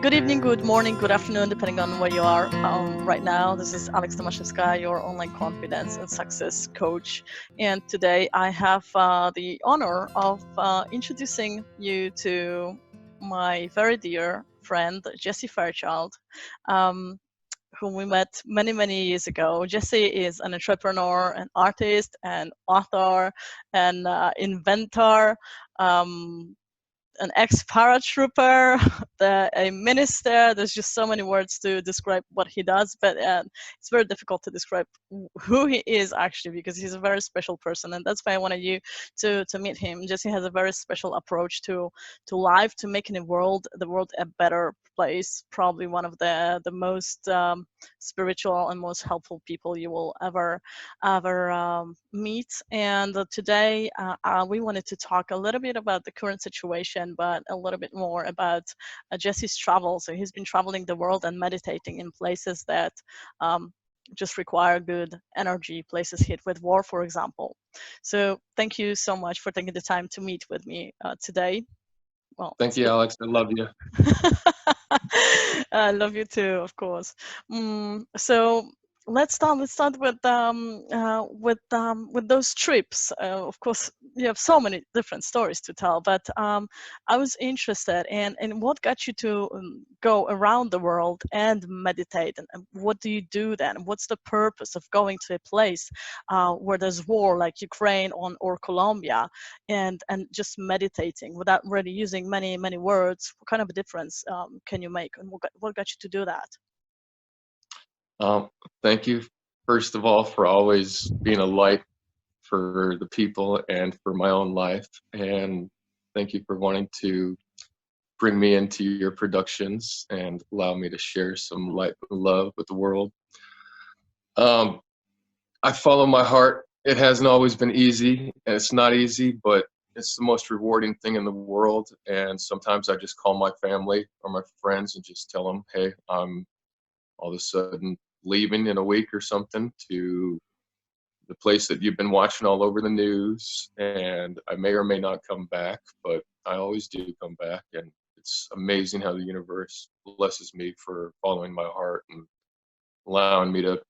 Good evening, good morning, good afternoon, depending on where you are right now. This is Alex Tomaszewska, your online confidence and success coach. And today I have the honor of introducing you to my very dear friend, Jesse Fairchild, um, whom we met many, many years ago. Jesse is an entrepreneur, an artist, an author, an inventor. An ex-paratrooper, a minister. There's just so many words to describe what he does, but it's very difficult to describe who he is actually, because he's a very special person, and that's why I wanted you to meet him. Jesse has a very special approach to life, to making the world a better place. Probably one of the most spiritual and most helpful people you will ever meet. And today we wanted to talk a little bit about the current situation, but a little bit more about Jesse's travel. So he's been traveling the world and meditating in places that just require good energy, places hit with war, for example. So thank you so much for taking the time to meet with me today. Well, Thank you, Alex. I love you. I love you too, of course. So let's start. Let's start with those trips. Of course, you have so many different stories to tell, but I was interested in what got you to go around the world and meditate. And what do you do then? What's the purpose of going to a place where there's war, like Ukraine or Colombia, and just meditating without really using many words? What kind of a difference can you make, and what got you to do that? Thank you, first of all, for always being a light for the people and for my own life. And thank you for wanting to bring me into your productions and allow me to share some light and love with the world. I follow my heart. It hasn't always been easy, and it's not easy, but it's the most rewarding thing in the world. And sometimes I just call my family or my friends and just tell them, hey, I'm all of a sudden leaving in a week or something to the place that you've been watching all over the news, and I may or may not come back, but I always do come back. And it's amazing how the universe blesses me for following my heart and allowing me to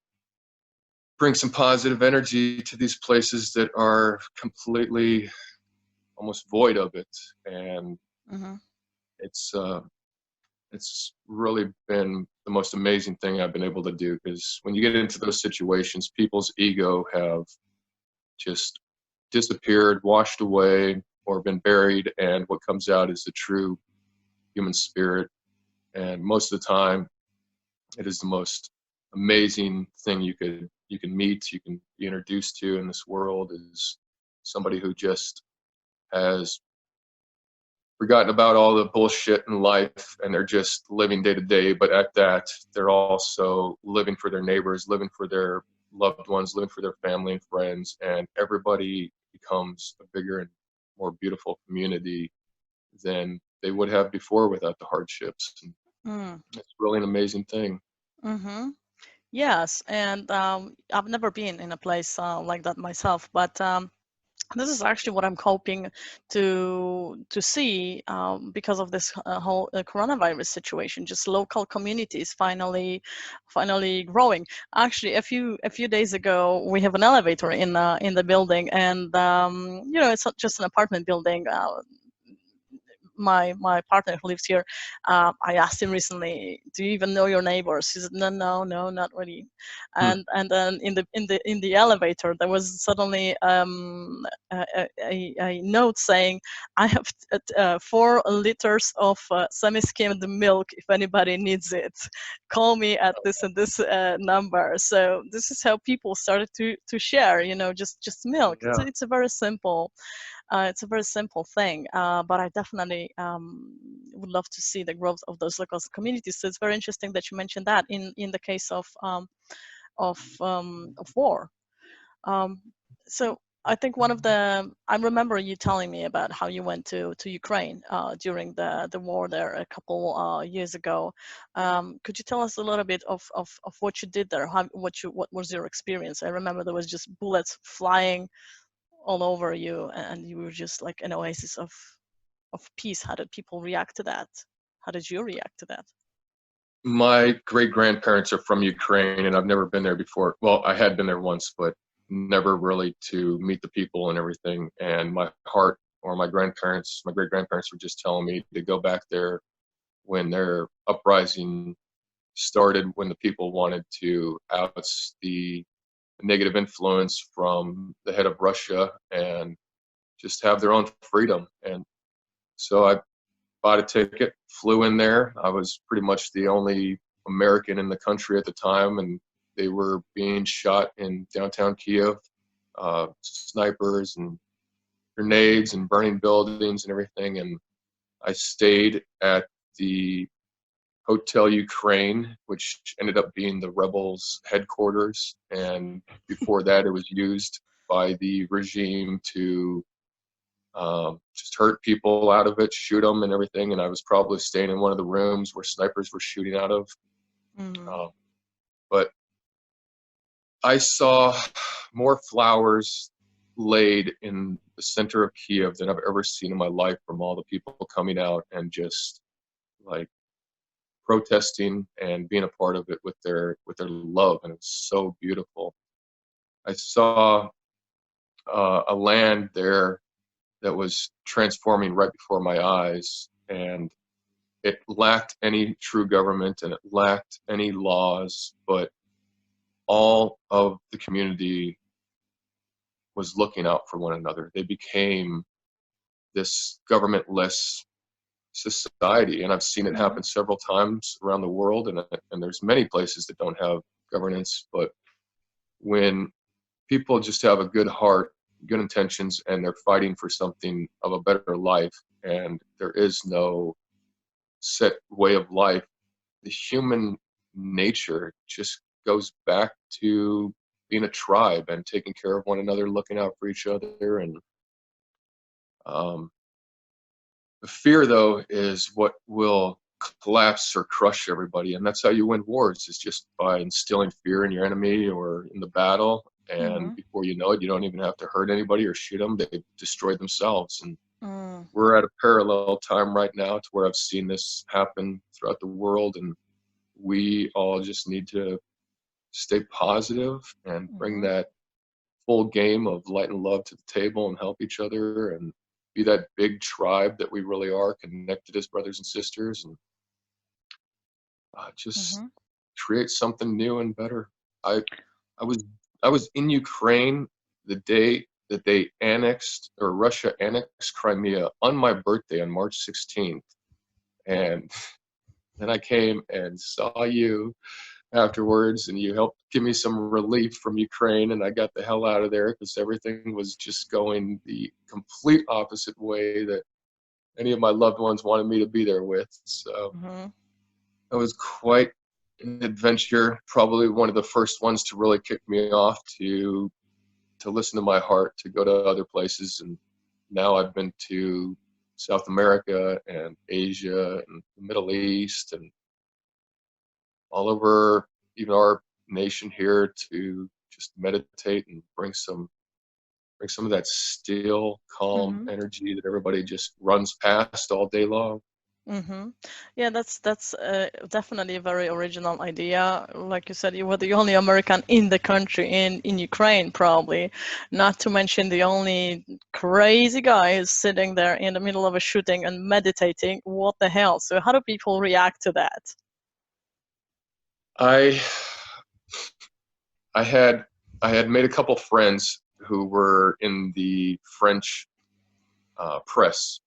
bring some positive energy to these places that are completely almost void of it. And Mm-hmm. it's really been the most amazing thing I've been able to do, because when you get into those situations, people's ego have just disappeared, washed away, or been buried, and what comes out is the true human spirit. And most of the time, it is the most amazing thing you can meet, you can be introduced to in this world, is somebody who just has forgotten about all the bullshit in life, and they're just living day to day. But at that, they're also living for their neighbors, living for their loved ones, living for their family and friends, and everybody becomes a bigger and more beautiful community than they would have before without the hardships. And Mm. it's really an amazing thing. Mm-hmm. Yes, and I've never been in a place like that myself, but this is actually what I'm hoping to see because of this whole coronavirus situation. Just local communities finally growing. Actually, a few days ago, we have an elevator in the building, and it's not just an apartment building. My partner who lives here, I asked him recently, do you even know your neighbors? He said, no, not really. Hmm. And then in the elevator there was suddenly a note saying, I have 4 liters of semi-skimmed milk if anybody needs it. Call me at this and this number. So this is how people started to share, just milk. Yeah. It's a very simple thing, but I definitely would love to see the growth of those local communities. So it's very interesting that you mentioned that in the case of war. Um, so I think I remember you telling me about how you went to Ukraine during the war there a couple years ago. Could you tell us a little bit of what you did there? What was your experience? I remember there was just bullets flying all over you, and you were just like an oasis of peace. How did people react to that? How did you react to that? My great-grandparents are from Ukraine, and I've never been there before. Well, I had been there once, but never really to meet the people and everything. And my heart, or my grandparents, my great-grandparents were just telling me to go back there when their uprising started, when the people wanted to oust the negative influence from the head of Russia and just have their own freedom. And so I bought a ticket, flew in there. I was pretty much the only American in the country at the time, and they were being shot in downtown Kiev, snipers and grenades and burning buildings and everything. And I stayed at the Hotel Ukraine, which ended up being the rebels' headquarters. And before that, it was used by the regime to just hurt people out of it, shoot them and everything. And I was probably staying in one of the rooms where snipers were shooting out of. Mm-hmm. But I saw more flowers laid in the center of Kiev than I've ever seen in my life, from all the people coming out and just like protesting and being a part of it with their love. And it's so beautiful. I saw a land there that was transforming right before my eyes, and it lacked any true government and it lacked any laws, but all of the community was looking out for one another. They became this governmentless society, and I've seen it Mm-hmm. happen several times around the world, and there's many places that don't have governance. But when people just have a good heart, good intentions, and they're fighting for something of a better life, and there is no set way of life, the human nature just goes back to being a tribe and taking care of one another, looking out for each other. And um, the fear, though, is what will collapse or crush everybody, and that's how you win wars, is just by instilling fear in your enemy or in the battle. And Mm-hmm. before you know it, you don't even have to hurt anybody or shoot them. They destroy themselves. And Mm-hmm. we're at a parallel time right now to where I've seen this happen throughout the world, and we all just need to stay positive and bring Mm-hmm. that full game of light and love to the table and help each other and be that big tribe that we really are, connected as brothers and sisters, and just Mm-hmm. create something new and better. I I was I was in Ukraine the day that they annexed, or Russia annexed, Crimea on my birthday on March 16th, and then I came and saw you afterwards, and you helped give me some relief from Ukraine, and I got the hell out of there because everything was just going the complete opposite way that any of my loved ones wanted me to be there with. So Mm-hmm. it was quite an adventure, probably one of the first ones to really kick me off to listen to my heart, to go to other places. And now I've been to South America and Asia and the Middle East and all over, even our nation here, to just meditate and bring some of that still, calm Mm-hmm. energy that everybody just runs past all day long. Mm-hmm. Yeah, that's definitely a very original idea. Like you said, you were the only American in the country, in Ukraine, probably. Not to mention the only crazy guy who's sitting there in the middle of a shooting and meditating. What the hell? So how do people react to that? I I had I had made a couple friends who were in the French press,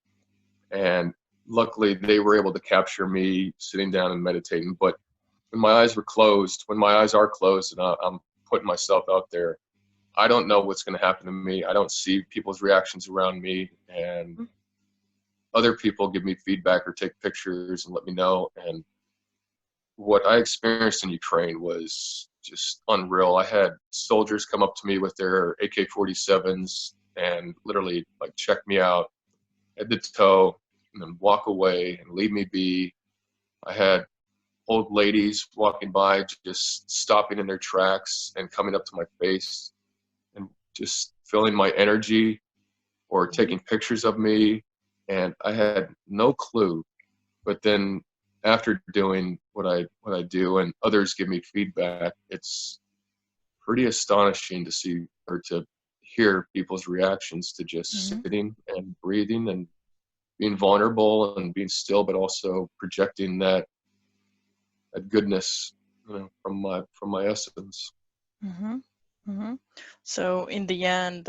and luckily they were able to capture me sitting down and meditating. But when my eyes are closed, and I'm putting myself out there, I don't know what's going to happen to me. I don't see people's reactions around me, and other people give me feedback or take pictures and let me know. And what I experienced in Ukraine was just unreal. I had soldiers come up to me with their AK-47s and literally like check me out head to toe and then walk away and leave me be. I had old ladies walking by just stopping in their tracks and coming up to my face and just feeling my energy or Mm-hmm. taking pictures of me. And I had no clue. But then after doing what I do and others give me feedback, it's pretty astonishing to see or to hear people's reactions to just Mm-hmm. sitting and breathing and being vulnerable and being still, but also projecting that goodness, from my essence. Mm-hmm. Mm-hmm. So in the end,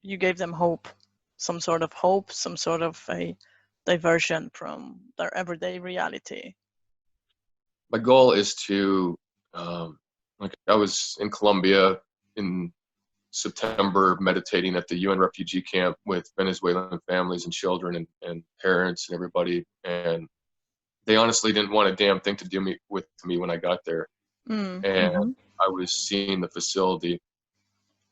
you gave them hope, some sort of hope, some sort of a diversion from their everyday reality. My goal is to, like I was in Colombia in September meditating at the UN refugee camp with Venezuelan families and children and parents and everybody. And they honestly didn't want a damn thing to do with me when I got there. And Mm-hmm. I was seeing the facility.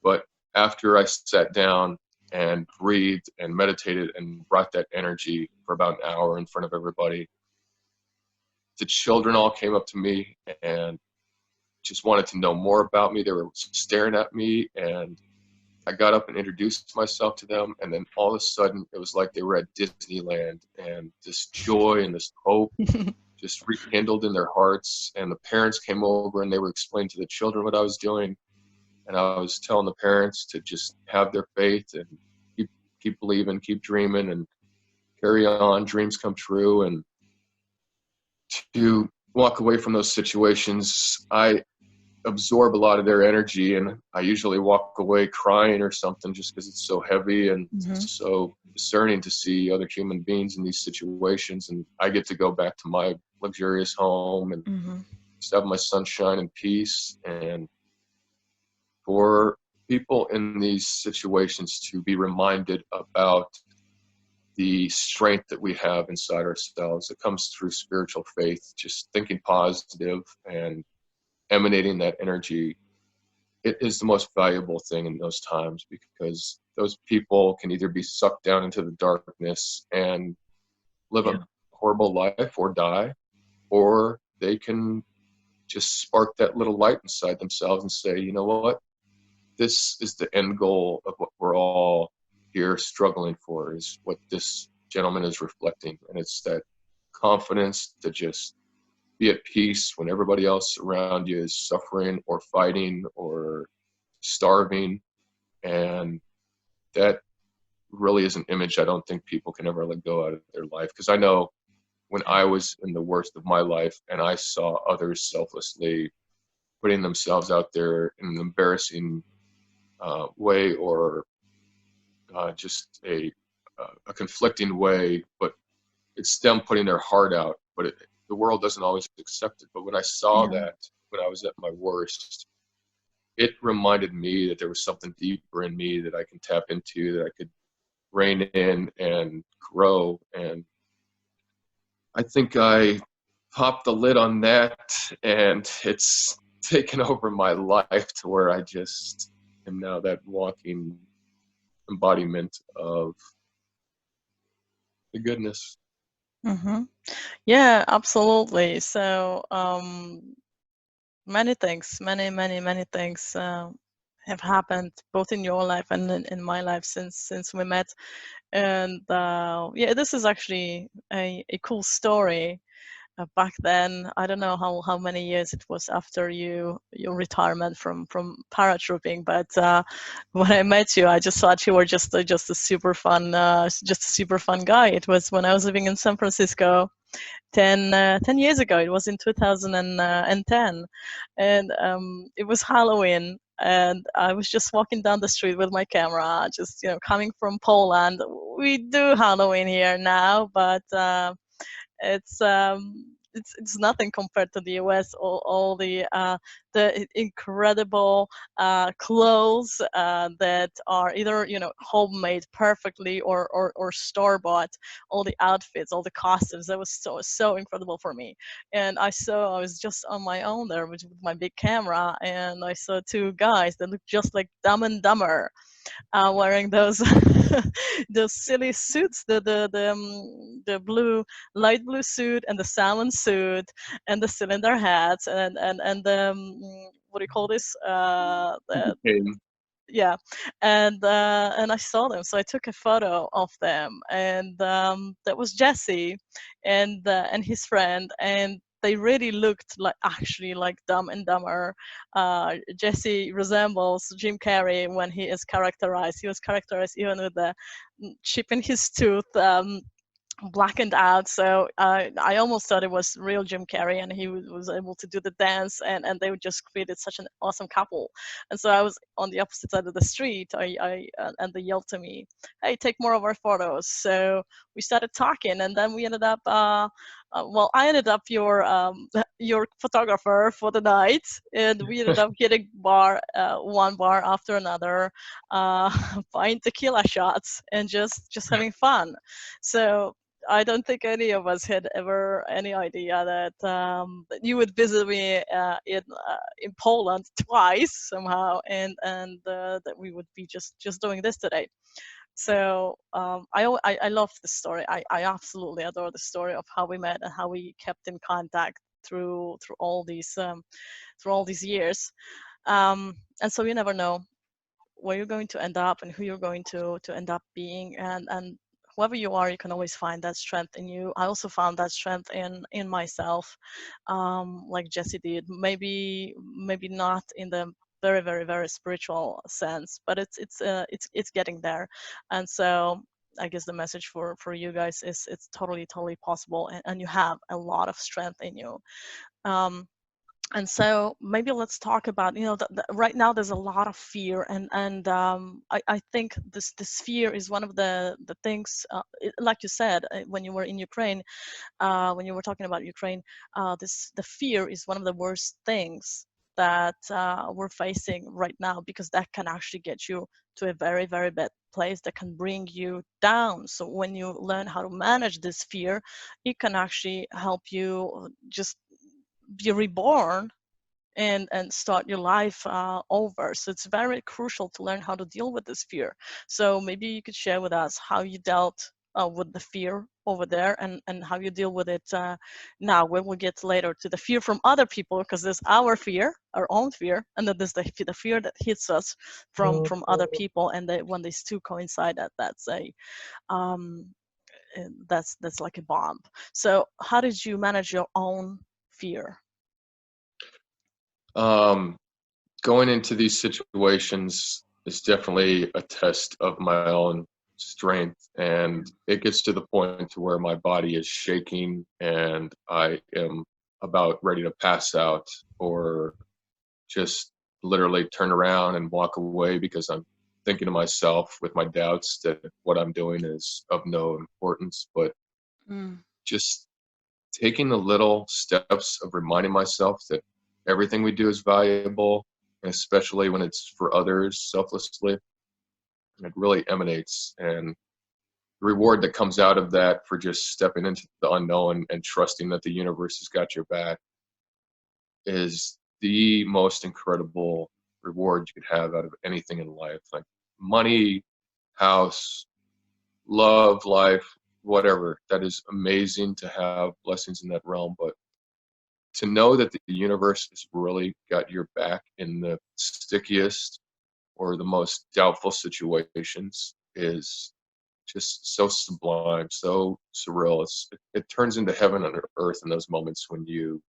But after I sat down and breathed and meditated and brought that energy for about an hour in front of everybody, the children all came up to me and just wanted to know more about me. They were staring at me, and I got up and introduced myself to them, and then all of a sudden it was like they were at Disneyland, and this joy and this hope just rekindled in their hearts. And the parents came over and they were explaining to the children what I was doing, and I was telling the parents to just have their faith and keep believing, keep dreaming, and carry on. Dreams come true, and to walk away from those situations, I absorb a lot of their energy, and I usually walk away crying or something just because it's so heavy and Mm-hmm. so discerning to see other human beings in these situations. And I get to go back to my luxurious home and Mm-hmm. just have my sunshine and peace. And for people in these situations to be reminded about the strength that we have inside ourselves, it comes through spiritual faith, just thinking positive and emanating that energy. It is the most valuable thing in those times, because those people can either be sucked down into the darkness and live a Yeah. horrible life or die, or they can just spark that little light inside themselves and say, you know what, this is the end goal of what we're all here struggling for, is what this gentleman is reflecting. And it's that confidence to just be at peace when everybody else around you is suffering or fighting or starving. And that really is an image I don't think people can ever let go out of their life. Because I know when I was in the worst of my life and I saw others selflessly putting themselves out there in an embarrassing way, or just a conflicting way, but it's them putting their heart out. But the world doesn't always accept it. But when I saw Yeah. that, when I was at my worst, it reminded me that there was something deeper in me that I can tap into, that I could rein in and grow. And I think I popped the lid on that, and it's taken over my life to where I just am now that walking embodiment of the goodness. Mm-hmm. Yeah, absolutely. So, many things, many things have happened both in your life and in my life since we met. And yeah, this is actually a cool story. Back then, I don't know how many years it was after your retirement from paratrooping, but when I met you, I just thought you were just a super fun just a super fun guy. It was when I was living in San Francisco 10 years ago. It was in 2010, and it was Halloween, and I was just walking down the street with my camera, just coming from Poland. We do Halloween here now, but it's nothing compared to the US. All the incredible clothes that are either homemade perfectly or store bought. All the outfits, all the costumes. That was so incredible for me. And I was just on my own there with my big camera, and I saw two guys that looked just like Dumb and Dumber, wearing those those silly suits, the blue light blue suit and the salmon suit and the cylinder hats and the what do you call this, the Okay. yeah, and I saw them, so I took a photo of them, and that was Jesse and his friend, and they really looked like actually like Dumb and Dumber. Jesse resembles Jim Carrey when he is characterized. He was characterized even with the chip in his tooth. Blackened out, so I almost thought it was real Jim Carrey, and he was able to do the dance, and they just created such an awesome couple. And so I was on the opposite side of the street. And they yelled to me, "Hey, take more of our photos." So we started talking, and then we ended up. Well, I ended up your photographer for the night, and we ended up getting one bar after another, buying tequila shots, and just having fun. So I don't think any of us had ever any idea that you would visit me in Poland twice somehow, and that we would be just doing this today. So I love the story. I absolutely adore the story of how we met and how we kept in contact through all these years. And so you never know where you're going to end up and who you're going to end up being, and whoever you are, you can always find that strength in you. I also found that strength in myself, like Jesse did. Maybe not in the very very very spiritual sense, but it's getting there. And so I guess the message for you guys is it's totally possible, and you have a lot of strength in you. um, and so maybe let's talk about, right now there's a lot of fear, and I think this fear is one of the things, like you said, when you were in Ukraine, when you were talking about Ukraine, the fear is one of the worst things that we're facing right now, because that can actually get you to a very very bad place, that can bring you down. So when you learn how to manage this fear, it can actually help you just be reborn and start your life over. So it's very crucial to learn how to deal with this fear. So maybe you could share with us how you dealt with the fear over there, and how you deal with it now, when we get later to the fear from other people, because there's our fear, our own fear, and then there's the fear that hits us from other people, and when these two coincide, um, that's like a bomb. So how did you manage your own fear? Um, Going into these situations is definitely a test of my own strength, and it gets to the point to where my body is shaking and I am about ready to pass out, or just literally turn around and walk away, because I'm thinking to myself with my doubts that what I'm doing is of no importance. But Mm. just taking the little steps of reminding myself that everything we do is valuable, and especially when it's for others selflessly, it really emanates. And the reward that comes out of that for just stepping into the unknown and trusting that the universe has got your back is the most incredible reward you could have out of anything in life. Like money, house, love, life, whatever. That is amazing to have blessings in that realm. But to know that the universe has really got your back in the stickiest or the most doubtful situations is just so sublime, so surreal. It turns into heaven on earth in those moments when you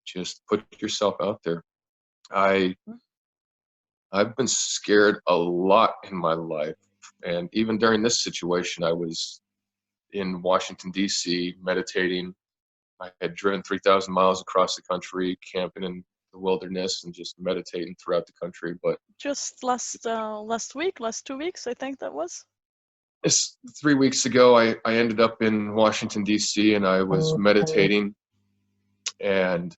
just put yourself out there. I I've been scared a lot in my life, and even during this situation, I was in Washington D.C. meditating. I had driven 3,000 miles across the country, camping in the wilderness and just meditating throughout the country. But Just last 2 weeks, I think that was. this 3 weeks ago, I ended up in Washington D.C. and I was meditating. And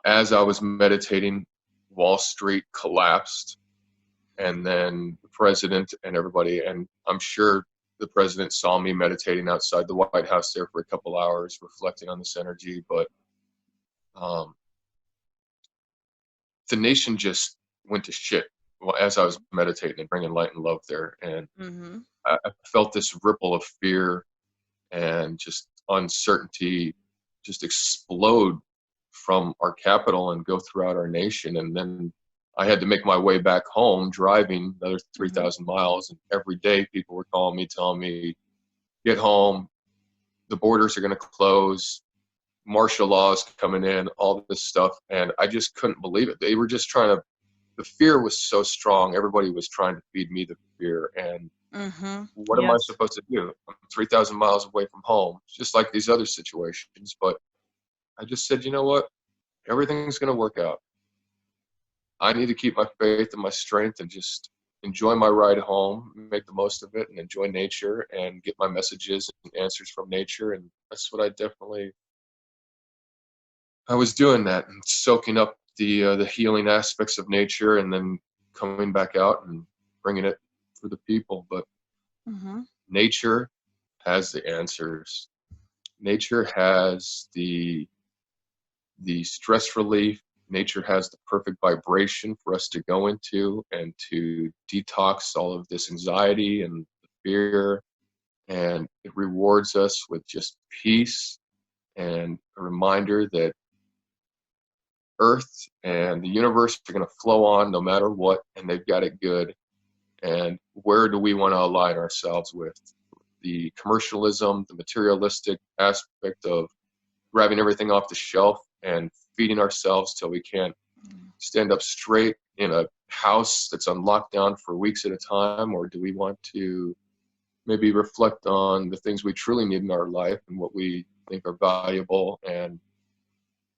as I was meditating, Wall Street collapsed, and then the president and everybody, and I'm sure the president saw me meditating outside the White House there for a couple hours, reflecting on this energy. But um, the nation just went to shit as I was meditating and bringing light and love there. And Mm-hmm. I felt this ripple of fear and just uncertainty just explode from our capital and go throughout our nation. And then I had to make my way back home driving another Mm-hmm. 3,000 miles. And every day people were calling me, telling me, get home, the borders are going to close, martial laws coming in, all this stuff. And I just couldn't believe it. They were just trying to, the fear was so strong. Everybody was trying to feed me the fear. And Mm-hmm. what am I Yes. supposed to do? I'm 3,000 miles away from home, just like these other situations. But I just said, you know what? Everything's going to work out. I need to keep my faith and my strength and just enjoy my ride home, make the most of it, and enjoy nature and get my messages and answers from nature. And that's what I was doing that and soaking up the healing aspects of nature, and then coming back out and bringing it for the people. But Mm-hmm. nature has the answers. Nature has the stress relief. Nature has the perfect vibration for us to go into and to detox all of this anxiety and fear. And it rewards us with just peace and a reminder that Earth and the universe are going to flow on no matter what, and they've got it good. And where do we want to align ourselves with? The commercialism, the materialistic aspect of grabbing everything off the shelf and feeding ourselves till we can't stand up straight in a house that's on lockdown for weeks at a time? Or do we want to maybe reflect on the things we truly need in our life and what we think are valuable, and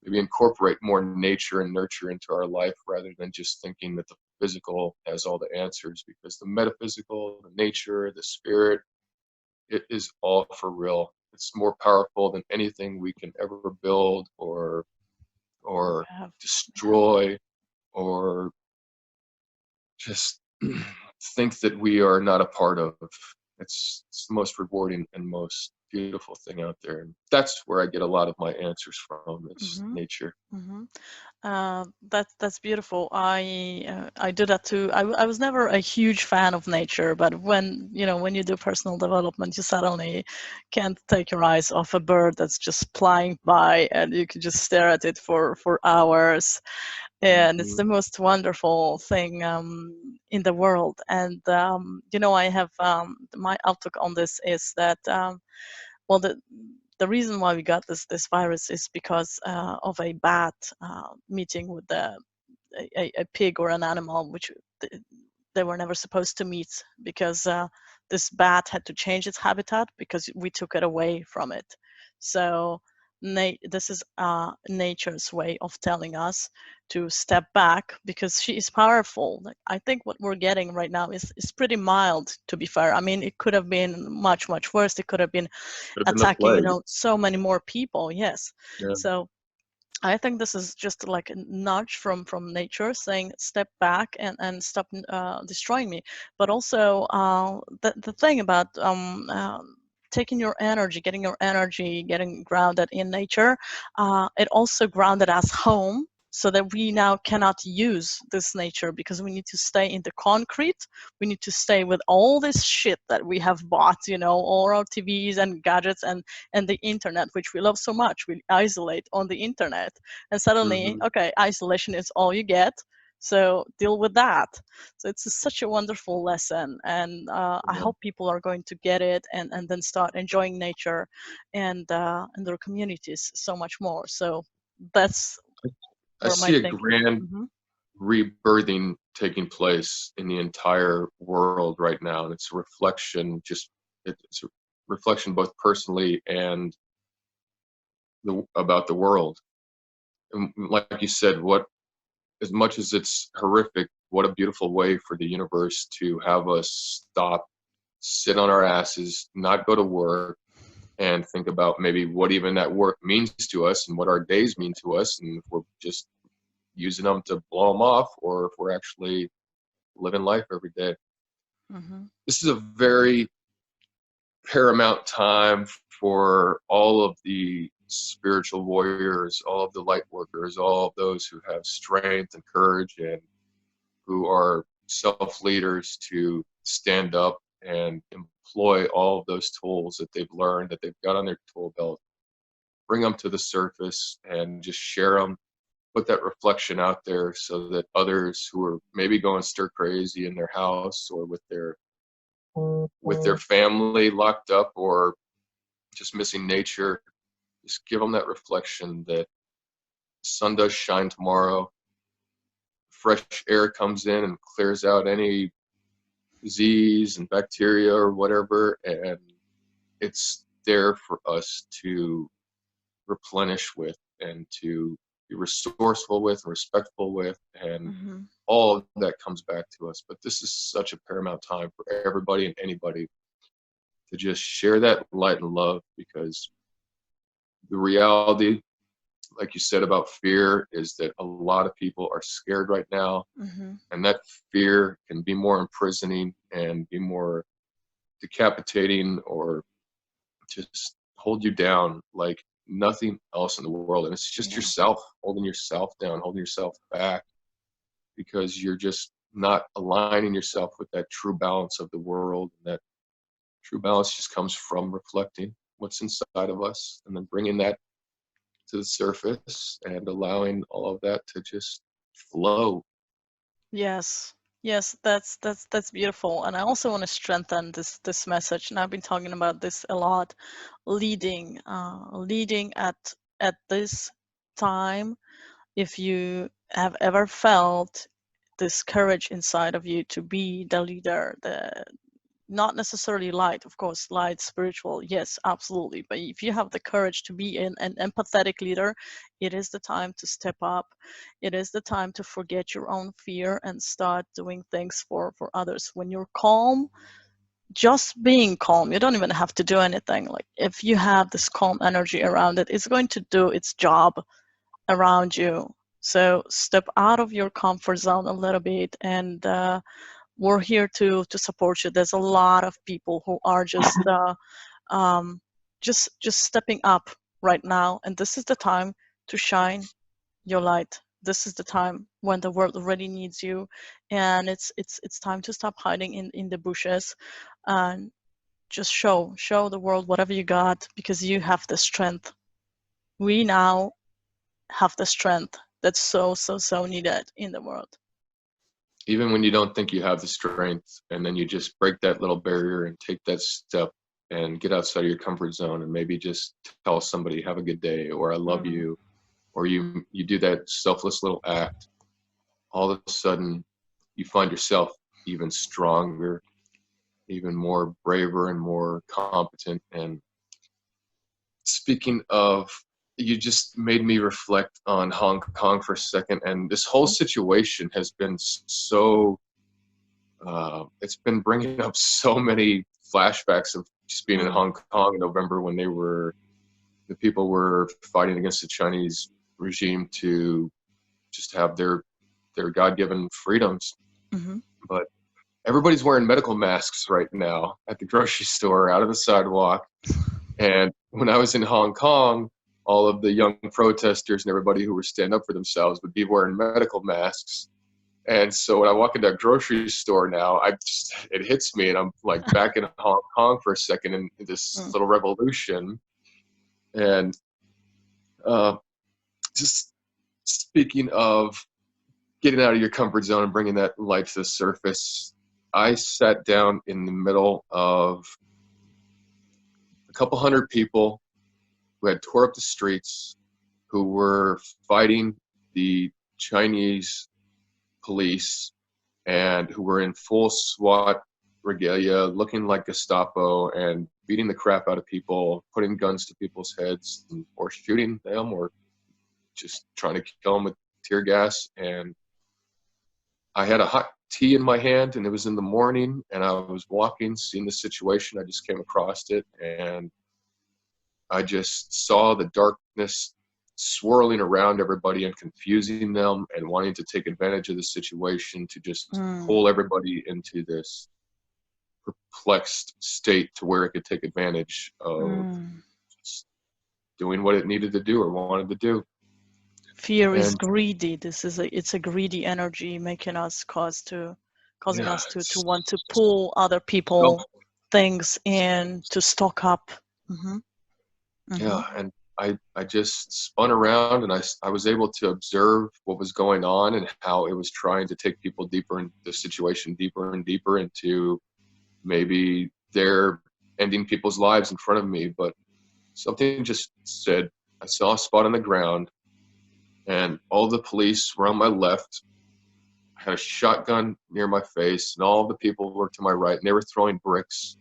maybe incorporate more nature and nurture into our life rather than just thinking that the physical has all the answers? Because the metaphysical, the nature, the spirit, it is all for real. It's more powerful than anything we can ever build or Have. Yeah. destroy, or just think that we are not a part of. It's the most rewarding and most beautiful thing out there. And that's where I get a lot of my answers from. It's Mm-hmm. nature. Mm-hmm. That's beautiful. I do that too. I was never a huge fan of nature, but when when you do personal development, you suddenly can't take your eyes off a bird that's just flying by, and you can just stare at it for hours, and it's Hmm. the most wonderful thing in the world. And I have my outlook on this is that well, the reason why we got this virus is because of a bat meeting with a pig or an animal which they were never supposed to meet, because this bat had to change its habitat because we took it away from it. So this is nature's way of telling us to step back, because she is powerful. Like, I think what we're getting right now is pretty mild, to be fair. I mean, it could have been much worse. It could have been Could have been the attacking, plague. so many more people. Yes. Yeah. So I think this is just like a nudge from nature saying step back and stop destroying me. But also the thing about taking your energy, getting grounded in nature, it also grounded us home, so that we now cannot use this nature because we need to stay in the concrete. We need to stay with all this shit that we have bought, all our TVs and gadgets and the internet, which we love so much. We isolate on the internet, and suddenly, Hmm. okay, isolation is all you get, so deal with that. So it's such a wonderful lesson, and I Yeah. hope people are going to get it, and then start enjoying nature and their communities so much more. So that's I where my see a thinking. grand Hmm. rebirthing taking place in the entire world right now, and it's a reflection. It's a reflection both personally and about the world. And like you said, what as much as it's horrific, what a beautiful way for the universe to have us stop, sit on our asses, not go to work, and think about maybe what even that work means to us and what our days mean to us, and if we're just using them to blow them off, or if we're actually living life every day. Hmm. This is a very paramount time for all of the spiritual warriors, all of the light workers, all of those who have strength and courage and who are self leaders, to stand up and employ all of those tools that they've learned, that they've got on their tool belt, bring them to the surface and just share them put that reflection out there so that others who are maybe going stir crazy in their house or with their family locked up or just missing nature, just give them that reflection that the sun does shine tomorrow. Fresh air comes in and clears out any disease and bacteria or whatever, and it's there for us to replenish with and to be resourceful with and respectful with, and all of that comes back to us. But this is such a paramount time for everybody and anybody to just share that light and love, because the reality, like you said about fear, is that a lot of people are scared right now, and that fear can be more imprisoning and be more decapitating or just hold you down like nothing else in the world. And it's just yourself holding yourself down, holding yourself back, because you're just not aligning yourself with that true balance of the world. And that true balance just comes from reflecting what's inside of us and then bringing that to the surface and allowing all of that to just flow. Yes. Yes, that's beautiful. And I also want to strengthen this message. And I've been talking about this a lot, leading at this time. If you have ever felt this courage inside of you to be the leader, not necessarily light, of course, light, spiritual, yes, absolutely. But if you have the courage to be an empathetic leader, it is the time to step up. It is the time to forget your own fear and start doing things for others. When you're calm, just being calm, you don't even have to do anything. Like, if you have this calm energy around it, it's going to do its job around you. So step out of your comfort zone a little bit, and we're here to support you. There's a lot of people who are just stepping up right now, and this is the time to shine your light. This is the time when the world already needs you, and it's time to stop hiding in the bushes and just show the world whatever you got, because you have the strength. We now have the strength that's so needed in the world. Even when you don't think you have the strength, and then you just break that little barrier and take that step and get outside of your comfort zone and maybe just tell somebody, have a good day, or I love you, or you do that selfless little act, all of a sudden you find yourself even stronger, even more braver and more competent. And speaking of, you just made me reflect on Hong Kong for a second, and this whole situation has been so it's been bringing up so many flashbacks of just being in Hong Kong in November, when the people were fighting against the Chinese regime to just have their God-given freedoms. But everybody's wearing medical masks right now at the grocery store, out of the sidewalk. And when I was in Hong Kong, all of the young protesters and everybody who were standing up for themselves would be wearing medical masks. And so when I walk into a grocery store now, it hits me, and I'm like back in Hong Kong for a second in this little revolution. And just speaking of getting out of your comfort zone and bringing that light to the surface, I sat down in the middle of a couple hundred people who had tore up the streets, who were fighting the Chinese police, and who were in full SWAT regalia, looking like Gestapo, and beating the crap out of people, putting guns to people's heads, or shooting them, or just trying to kill them with tear gas. And I had a hot tea in my hand, and it was in the morning, and I was walking, seeing the situation. I just came across it, and I just saw the darkness swirling around everybody and confusing them and wanting to take advantage of the situation to just pull everybody into this perplexed state to where it could take advantage of just doing what it needed to do or wanted to do. Fear is greedy. It's a greedy energy making us causing us to want to pull other people, things in, to stock up. Yeah, and I just spun around, and I was able to observe what was going on and how it was trying to take people deeper in the situation, deeper and deeper into maybe they're ending people's lives in front of me. But something just said, I saw a spot on the ground, and all the police were on my left. I had a shotgun near my face, and all the people were to my right, and they were throwing bricks.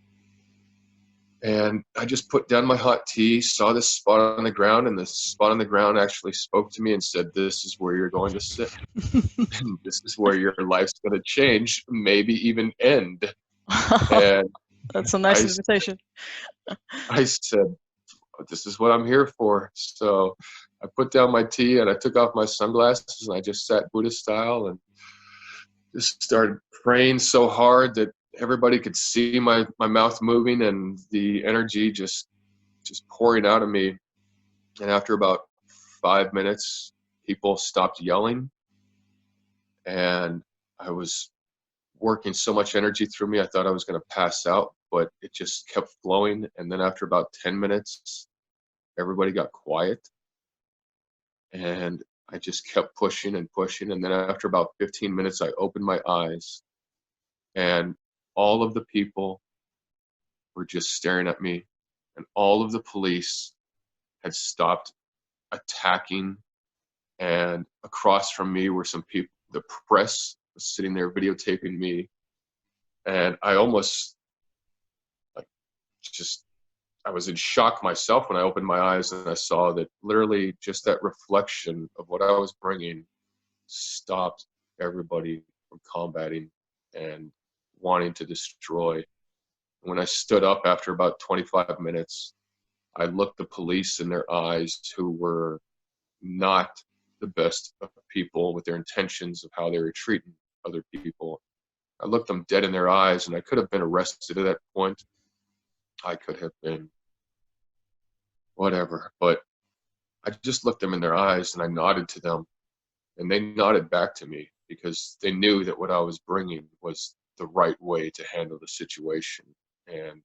And I just put down my hot tea, saw this spot on the ground, and the spot on the ground actually spoke to me and said, "This is where you're going to sit. And this is where your life's going to change, maybe even end." And That's a nice I, invitation. I said, "This is what I'm here for." So I put down my tea and I took off my sunglasses and I just sat Buddhist style and just started praying so hard that everybody could see my mouth moving and the energy just pouring out of me. And after about 5 minutes, people stopped yelling, and I was working so much energy through me, I thought I was going to pass out, but it just kept flowing. And then after about 10 minutes, everybody got quiet, and I just kept pushing and pushing. And then after about 15 minutes, I opened my eyes, and all of the people were just staring at me, and all of the police had stopped attacking. And across from me were some people, the press was sitting there videotaping me. And I almost like just, I was in shock myself when I opened my eyes and I saw that literally just that reflection of what I was bringing stopped everybody from combating and wanting to destroy. When I stood up after about 25 minutes, I looked the police in their eyes, who were not the best of people with their intentions of how they were treating other people. I looked them dead in their eyes, and I could have been arrested at that point. I could have been whatever, but I just looked them in their eyes and I nodded to them, and they nodded back to me because they knew that what I was bringing was the right way to handle the situation. And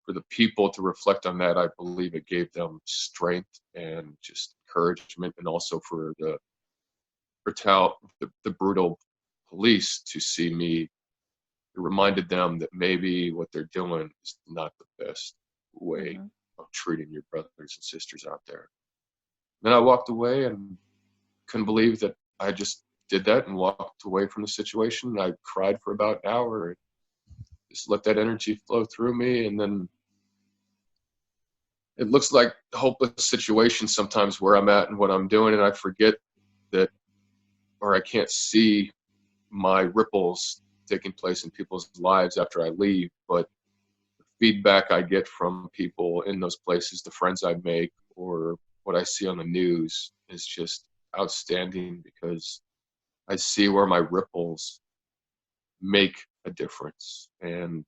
for the people to reflect on that, I believe it gave them strength and just encouragement, and also for the brutal police to see me. It reminded them that maybe what they're doing is not the best way of treating your brothers and sisters out there. Then I walked away and couldn't believe that I just did that and walked away from the situation. And I cried for about an hour and just let that energy flow through me. And then it looks like a hopeless situation sometimes where I'm at and what I'm doing, and I forget that, or I can't see my ripples taking place in people's lives after I leave. But the feedback I get from people in those places, the friends I make, or what I see on the news is just outstanding, because I see where my ripples make a difference. And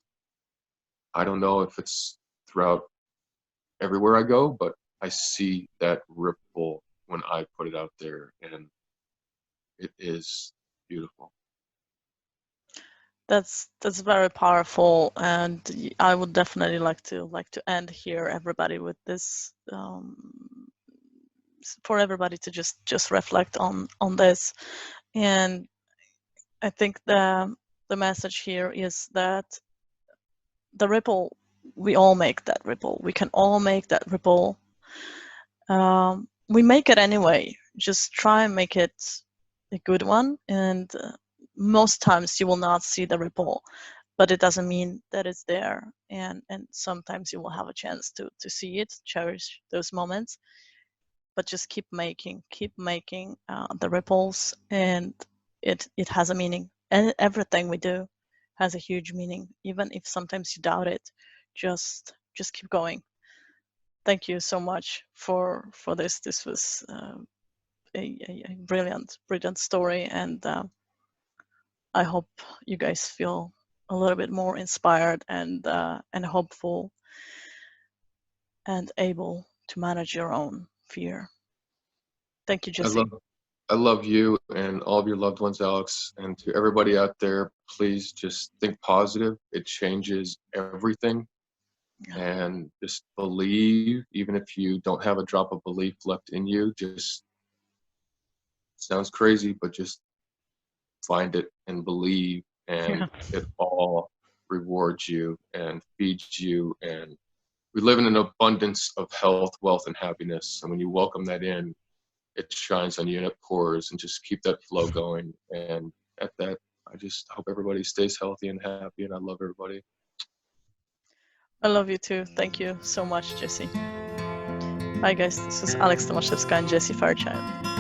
I don't know if it's throughout everywhere I go, but I see that ripple when I put it out there, and it is beautiful. That's very powerful, and I would definitely like to end here, everybody, with this, for everybody to just reflect on this. And I think the message here is that the ripple, we all make that ripple. We can all make that ripple. We make it anyway. Just try and make it a good one, and most times you will not see the ripple, but it doesn't mean that it's there. And sometimes you will have a chance to see it, cherish those moments, but just keep making the ripples, and it has a meaning. And everything we do has a huge meaning, even if sometimes you doubt it. Just keep going. Thank you so much for this. This was a brilliant story, and I hope you guys feel a little bit more inspired and hopeful and able to manage your own fear. Thank you, Jesse. I love you and all of your loved ones, Alex. And to everybody out there, please just think positive. It changes everything. and just believe, even if you don't have a drop of belief left in you. Just sounds crazy, but just find it and believe, and Yeah. it all rewards you and feeds you. And we live in an abundance of health, wealth, and happiness, and when you welcome that in, it shines on you and it pours, and just keep that flow going. And at that, I just hope everybody stays healthy and happy, and I love everybody. I love you too. Thank you so much, Jesse. Bye, guys. This is Alex Tomaszewska and Jesse Fairchild.